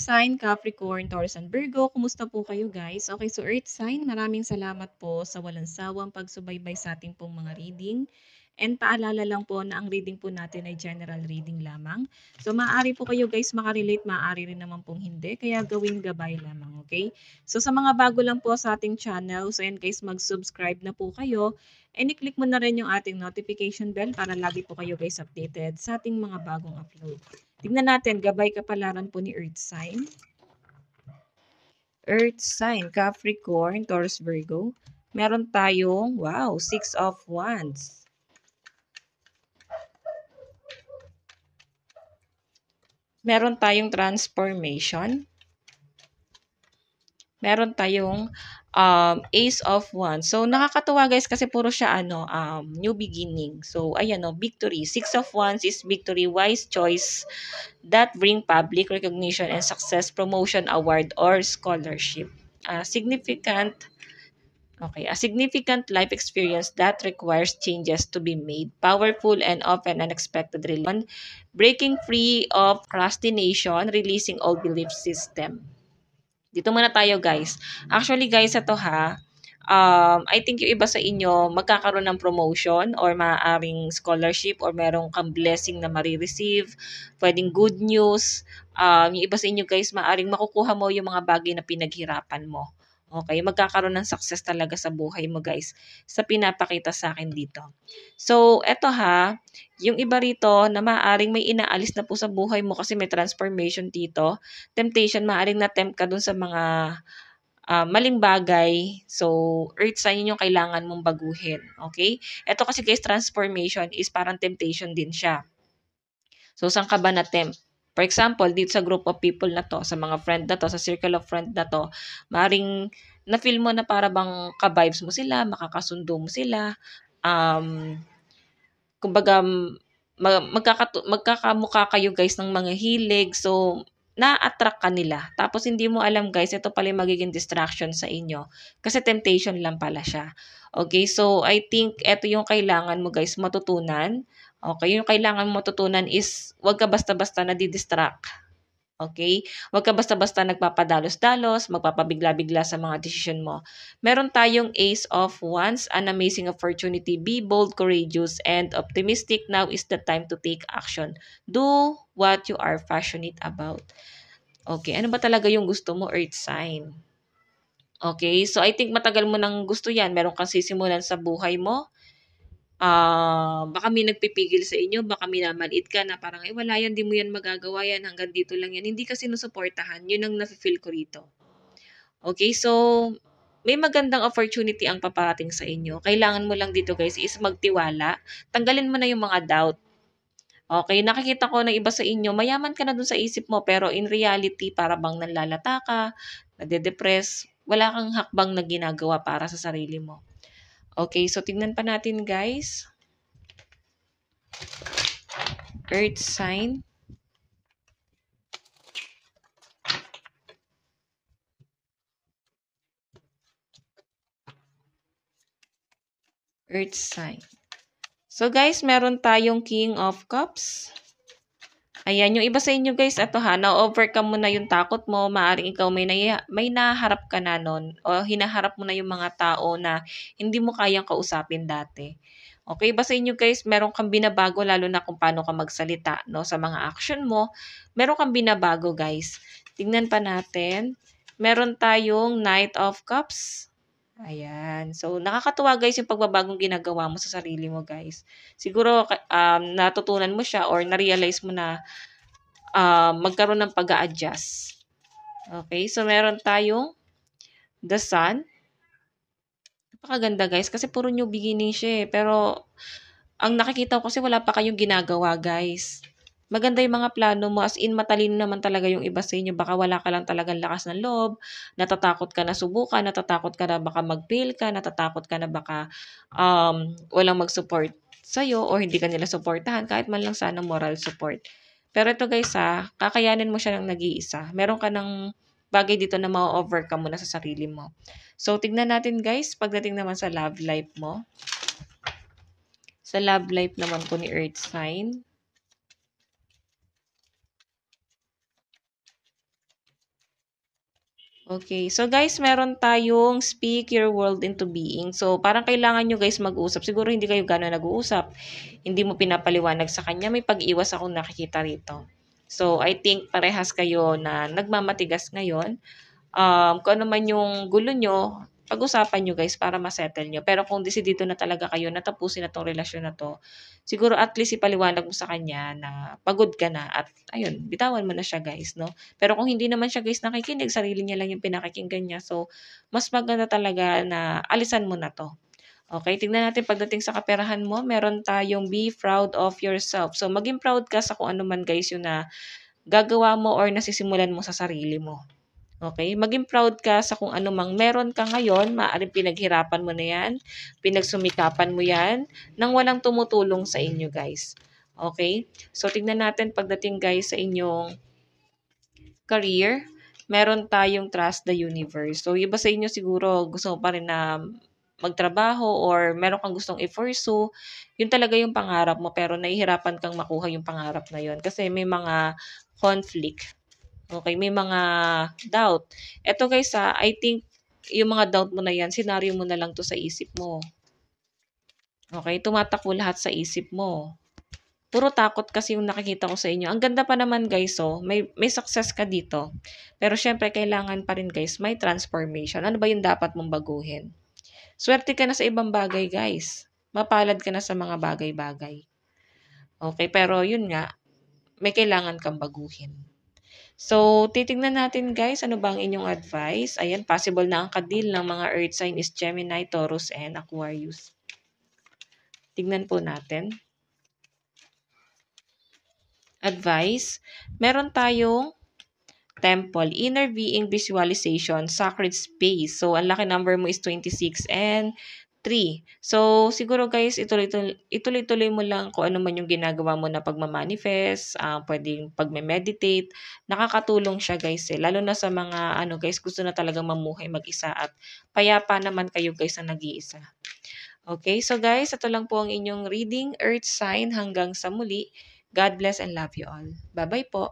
Sign, Capricorn, Taurus, and Virgo. Kumusta po kayo guys? Okay, so Earth Sign, maraming salamat po sa walang sawang pagsubaybay sa ating pong mga reading. And paalala lang po na ang reading po natin ay general reading lamang. So maaari po kayo guys makarelate, maaari rin naman pong hindi. Kaya gawing gabay lamang, okay? So sa mga bago lang po sa ating channel, so yan guys, mag-subscribe na po kayo. And i-click mo na rin yung ating notification bell para lagi po kayo guys updated sa ating mga bagong upload. Tignan natin, gabay kapalaran po ni Earth Sign. Earth Sign, Capricorn, Taurus, Virgo. Meron tayong, wow, Six of Wands. Meron tayong transformation. Meron tayong Ace of Wands. So, nakakatuwa guys kasi puro siya new beginning. So, ayan victory. Six of Wands is victory, wise choice that bring public recognition and success, promotion, award, or scholarship. A significant life experience that requires changes to be made, powerful and often unexpected relief, breaking free of procrastination, releasing old belief system. Dito muna tayo guys. Actually guys, ito I think yung iba sa inyo magkakaroon ng promotion or maaaring scholarship or merong kang blessing na marireceive, pwedeng good news. Yung iba sa inyo guys, maaaring makukuha mo yung mga bagay na pinaghirapan mo. Okay, magkakaroon ng success talaga sa buhay mo guys sa pinapakita sa akin dito. So, eto yung iba rito na maaaring may inaalis na po sa buhay mo kasi may transformation dito. Temptation, maaaring na-tempt ka dun sa mga maling bagay. So, earth sign yun yung kailangan mong baguhin. Okay? Ito kasi guys, transformation is parang temptation din siya. So, saan ka ba na-tempt? For example, dito sa group of people na to, sa mga friend na to, sa circle of friend na to, maaaring na-feel mo na para bang ka-vibes mo sila, makakasundo mo sila, kumbaga magkakamukha kayo guys ng mga hilig. So, na-attract ka nila. Tapos hindi mo alam guys, ito pala yung magiging distraction sa inyo. Kasi temptation lang pala siya. Okay, so I think ito yung kailangan mo guys matutunan. Okay, yung kailangan mo matutunan is wag ka basta-basta na di-distract. Okay? Huwag ka basta-basta nagpapadalos-dalos, magpapabigla-bigla sa mga desisyon mo. Meron tayong Ace of Wands, an amazing opportunity. Be bold, courageous, and optimistic. Now is the time to take action. Do what you are passionate about. Okay, ano ba talaga yung gusto mo, Earth sign? Okay, so I think matagal mo nang gusto yan. Meron kang sisimulan sa buhay mo. Baka may nagpipigil sa inyo, baka minamaliit ka na parang, wala yan, di mo yan magagawa yan, hanggang dito lang yan. Hindi ka sinusuportahan, yun ang nafe-feel ko rito. Okay, so, may magandang opportunity ang paparating sa inyo. Kailangan mo lang dito guys is magtiwala. Tanggalin mo na yung mga doubt. Okay, nakikita ko na iba sa inyo, mayaman ka na dun sa isip mo, pero in reality, para bang nanlalata ka, nade-depress, wala kang hakbang na ginagawa para sa sarili mo. Okay, so tignan pa natin guys. Earth sign. Earth sign. So guys, meron tayong King of Cups. Ayan, yung iba sa inyo guys, ito na-overcome mo na yung takot mo, maaaring ikaw may naharap ka na nun, o hinaharap mo na yung mga tao na hindi mo kayang kausapin dati. Okay, iba sa inyo guys, meron kang binabago lalo na kung paano ka magsalita, no, sa mga action mo. Meron kang binabago guys. Tingnan pa natin. Meron tayong Knight of Cups. Ayan. So, nakakatuwa guys yung pagbabagong ginagawa mo sa sarili mo guys. Siguro natutunan mo siya or na-realize mo na magkaroon ng pag-a-adjust. Okay, so meron tayong the sun. Napakaganda guys kasi puro new beginning siya eh. Pero ang nakikita ko kasi wala pa kayong ginagawa guys. Maganda yung mga plano mo, as in matalino naman talaga yung iba sa inyo. Baka wala ka lang talagang lakas ng loob, natatakot ka na subukan, natatakot ka na baka mag-fail ka, natatakot ka na baka walang mag-support sa'yo or hindi ka nila supportahan, kahit man lang sana moral support. Pero ito guys kakayanin mo siya ng nag-iisa. Meron ka ng bagay dito na ma-overcome mo na sa sarili mo. So, tignan natin guys, pagdating naman sa love life mo. Sa love life naman po ni Earth sign. Okay. So guys, meron tayong speak your world into being. So parang kailangan nyo guys mag-usap. Siguro hindi kayo gano'n nag-uusap. Hindi mo pinapaliwanag sa kanya. May pag-iwas akong nakikita rito. So I think parehas kayo na nagmamatigas ngayon. Kung ano man yung gulo nyo, pag-usapan nyo guys para ma-settle nyo. Pero kung desidido na talaga kayo na tapusin na tong relasyon na 'to, siguro at least ipaliwanag mo sa kanya na pagod ka na at ayun, bitawan mo na siya guys 'no. Pero kung hindi naman siya guys nakikinig, sarili niya lang yung pinakikinggan niya, so mas maganda talaga na alisan mo na 'to. Okay, tignan natin pagdating sa kaperahan mo, meron tayong be proud of yourself. So maging proud ka sa kung ano man guys yung na gagawa mo or nasisimulan mo sa sarili mo. Okay, maging proud ka sa kung ano mang meron ka ngayon, maaaring pinaghirapan mo na 'yan, pinagsumikapan mo 'yan, nang walang tumutulong sa inyo guys. Okay, so tignan natin pagdating guys sa inyong career, meron tayong trust the universe. So iba sa inyo siguro gusto mo pa rin na magtrabaho or meron kang gustong i-pursue, yun talaga yung pangarap mo pero nahihirapan kang makuha yung pangarap na yun kasi may mga conflict. Okay, may mga doubt. Eto guys, I think yung mga doubt mo na yan, senaryo mo na lang 'to sa isip mo. Okay, tumatakbo lahat sa isip mo. Puro takot kasi yung nakikita ko sa inyo. Ang ganda pa naman guys, oh, may success ka dito. Pero syempre kailangan pa rin guys, may transformation. Ano ba yung dapat mong baguhin? Swerte ka na sa ibang bagay guys. Mapalad ka na sa mga bagay-bagay. Okay, pero yun nga, may kailangan kang baguhin. So, titingnan natin guys, ano ba ang inyong advice? Ayan, possible na ang kadil ng mga earth sign is Gemini, Taurus, and Aquarius. Tignan po natin. Advice, meron tayong temple, inner being visualization, sacred space. So, ang lucky number mo is 26 and 3. So, siguro guys, ituloy-tuloy mo lang kung ano man yung ginagawa mo na pagmamanifest, pwedeng pagme-meditate. Nakakatulong siya guys eh. Lalo na sa mga ano guys, gusto na talagang mamuhay mag-isa at payapa naman kayo guys na nag-iisa. Okay, so guys, ito lang po ang inyong reading, Earth sign hanggang sa muli. God bless and love you all. Bye-bye po.